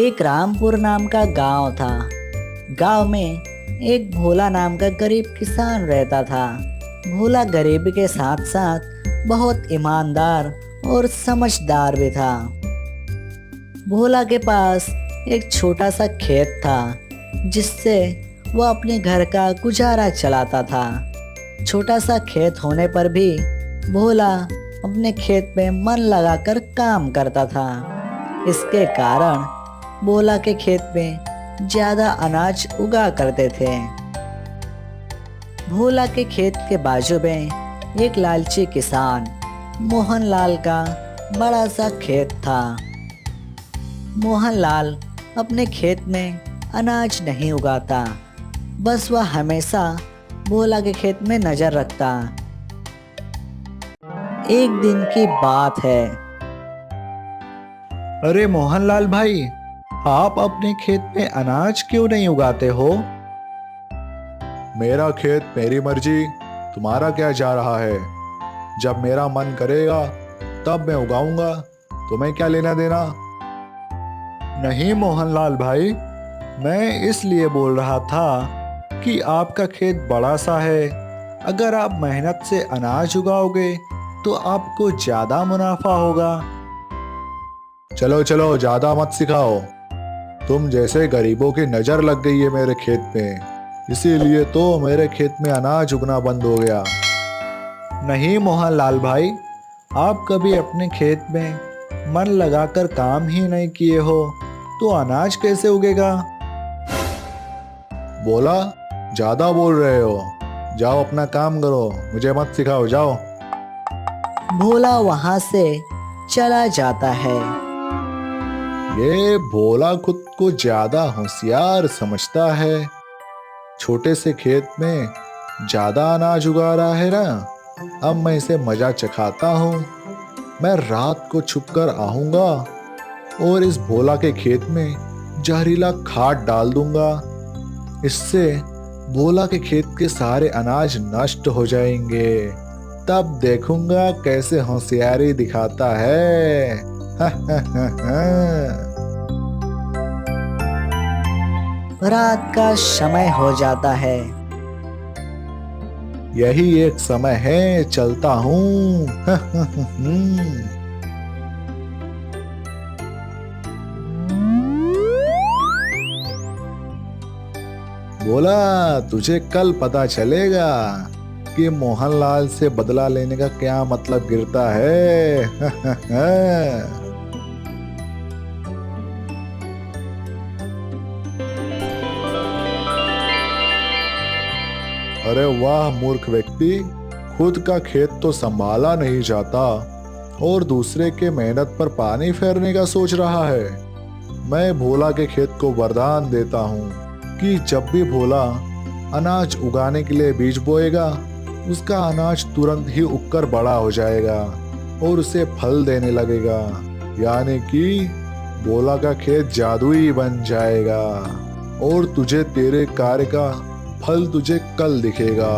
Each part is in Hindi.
एक रामपुर नाम का गांव था। गांव में एक भोला नाम का गरीब किसान रहता था। भोला गरीबी के साथ साथ बहुत ईमानदार और समझदार भी था। भोला के पास एक छोटा सा खेत था जिससे वह अपने घर का गुजारा चलाता था। छोटा सा खेत होने पर भी भोला अपने खेत में मन लगाकर काम करता था। इसके कारण भोला के खेत में ज्यादा अनाज उगा करते थे। भोला के खेत के बाजू में एक लालची किसान मोहनलाल का बड़ा सा खेत था। मोहनलाल अपने खेत में अनाज नहीं उगाता, बस वह हमेशा भोला के खेत में नजर रखता। एक दिन की बात है। अरे मोहनलाल भाई, आप अपने खेत में अनाज क्यों नहीं उगाते हो? मेरा खेत मेरी मर्जी, तुम्हारा क्या जा रहा है? जब मेरा मन करेगा तब मैं उगाऊंगा, तुम्हें क्या लेना देना? नहीं मोहनलाल भाई, मैं इसलिए बोल रहा था कि आपका खेत बड़ा सा है। अगर आप मेहनत से अनाज उगाओगे तो आपको ज्यादा मुनाफा होगा। चलो चलो, ज्यादा मत सिखाओ। तुम जैसे गरीबों की नजर लग गई है मेरे खेत में, इसीलिए तो मेरे खेत में अनाज उगना बंद हो गया। नहीं मोहनलाल भाई, आप कभी अपने खेत में मन लगाकर काम ही नहीं किए हो तो अनाज कैसे उगेगा? बोला, ज्यादा बोल रहे हो। जाओ अपना काम करो, मुझे मत सिखाओ, जाओ। भोला वहां से चला जाता है। ये भोला खुद को ज्यादा होशियार समझता है। छोटे से खेत में ज्यादा अनाज उगा रहा है ना। अब मैं इसे मजा चखाता हूँ। मैं रात को छुपकर आऊंगा और इस भोला के खेत में जहरीला खाद डाल दूंगा। इससे भोला के खेत के सारे अनाज नष्ट हो जाएंगे। तब देखूंगा कैसे होशियारी दिखाता है। रात का समय हो जाता है। यही एक समय है, चलता हूँ। बोला, तुझे कल पता चलेगा कि मोहनलाल से बदला लेने का क्या मतलब गिरता है। अरे वाह मूर्ख व्यक्ति, खुद का खेत तो संभाला नहीं जाता और दूसरे के मेहनत पर पानी फेरने का सोच रहा है। मैं भोला के खेत को वरदान देता हूँ कि जब भी भोला अनाज उगाने के लिए बीज बोएगा, उसका अनाज तुरंत ही उगकर बड़ा हो जाएगा और उसे फल देने लगेगा। यानी कि भोला का खेत जादुई बन जाएगा और तुझे तेरे कार्य का फल तुझे कल दिखेगा।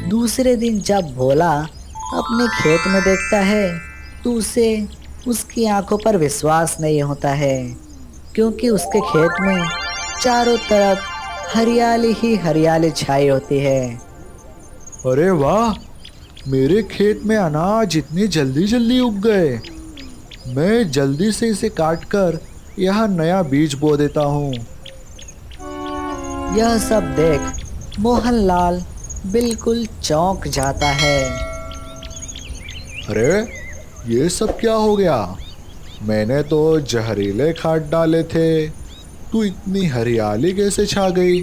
दूसरे दिन जब भोला अपने खेत में देखता है तो उसे उसकी आंखों पर विश्वास नहीं होता है, क्योंकि उसके खेत में चारों तरफ हरियाली ही हरियाली छाई होती है। अरे वाह, मेरे खेत में अनाज इतनी जल्दी जल्दी उग गए। मैं जल्दी से इसे काटकर यहाँ नया बीज बो देता हूँ। यह सब देख मोहनलाल बिल्कुल चौंक जाता है। अरे ये सब क्या हो गया? मैंने तो जहरीले खाद डाले थे, तू इतनी हरियाली कैसे छा गई?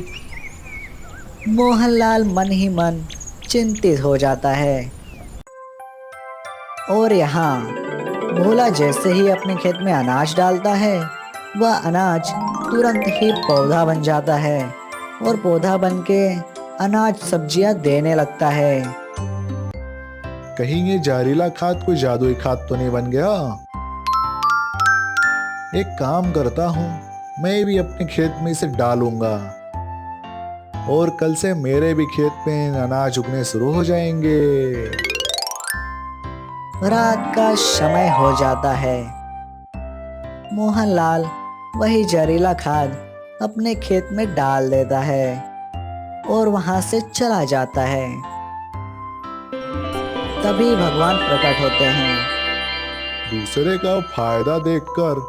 मोहनलाल मन ही मन चिंतित हो जाता है। और यहाँ भोला जैसे ही अपने खेत में अनाज डालता है, वह अनाज तुरंत ही पौधा बन जाता है और पौधा बन के अनाज सब्जियां देने लगता है। कहीं ये जहरीला खाद कोई जादुई खाद तो नहीं बन गया? एक काम करता हूँ, मैं भी अपने खेत में इसे डालूंगा और कल से मेरे भी खेत में अनाज उगने शुरू हो जाएंगे। रात का समय हो जाता है। मोहनलाल वही जहरीला खाद अपने खेत में डाल देता है और वहां से चला जाता है। तभी भगवान प्रकट होते हैं। दूसरे का फायदा देखकर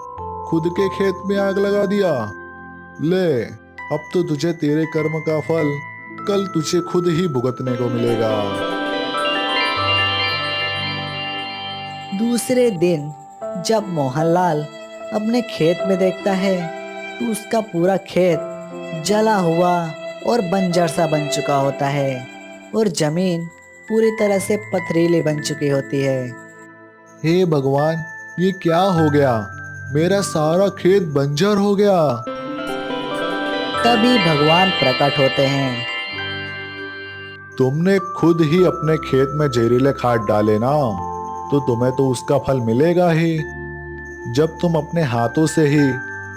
खुद के खेत में आग लगा दिया। ले, अब तो तुझे तेरे कर्म का फल कल तुझे खुद ही भुगतने को मिलेगा। दूसरे दिन जब मोहनलाल अपने खेत में देखता है तो उसका पूरा खेत जला हुआ और बंजर सा बन चुका होता है और जमीन पूरी तरह से पथरीली बन चुकी होती है। हे भगवान, ये क्या हो गया? मेरा सारा खेत बंजर हो गया। तभी भगवान प्रकट होते हैं। तुमने खुद ही अपने खेत में जहरीले खाद डाले ना, तो तुम्हें तो उसका फल मिलेगा ही। जब तुम अपने हाथों से ही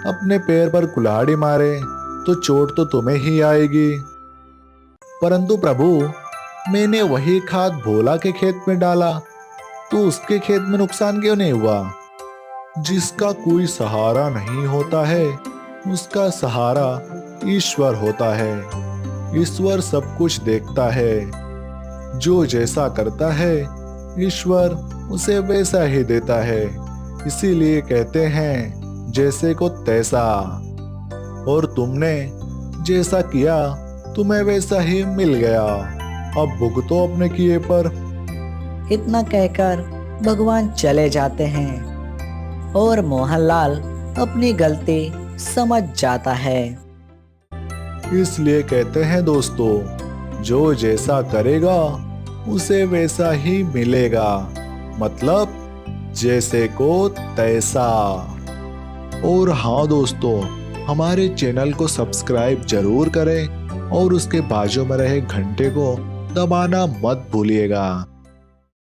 अपने पैर पर कुल्हाड़ी मारे तो चोट तो तुम्हें ही आएगी। परंतु प्रभु, मैंने वही खाद भोला के खेत में डाला तो उसके खेत में नुकसान क्यों नहीं हुआ? जिसका कोई सहारा नहीं होता है उसका सहारा ईश्वर होता है। ईश्वर सब कुछ देखता है। जो जैसा करता है ईश्वर उसे वैसा ही देता है। इसीलिए कहते हैं जैसे को तैसा। और तुमने जैसा किया तुम्हें वैसा ही मिल गया। अब भुगतो अपने किए पर। इतना कहकर भगवान चले जाते हैं और मोहनलाल अपनी गलती समझ जाता है। इसलिए कहते हैं दोस्तों, जो जैसा करेगा उसे वैसा ही मिलेगा। मतलब जैसे को तैसा। और हाँ दोस्तों, हमारे चैनल को सब्सक्राइब जरूर करें और उसके बाजू में रहे घंटे को दबाना मत भूलिएगा।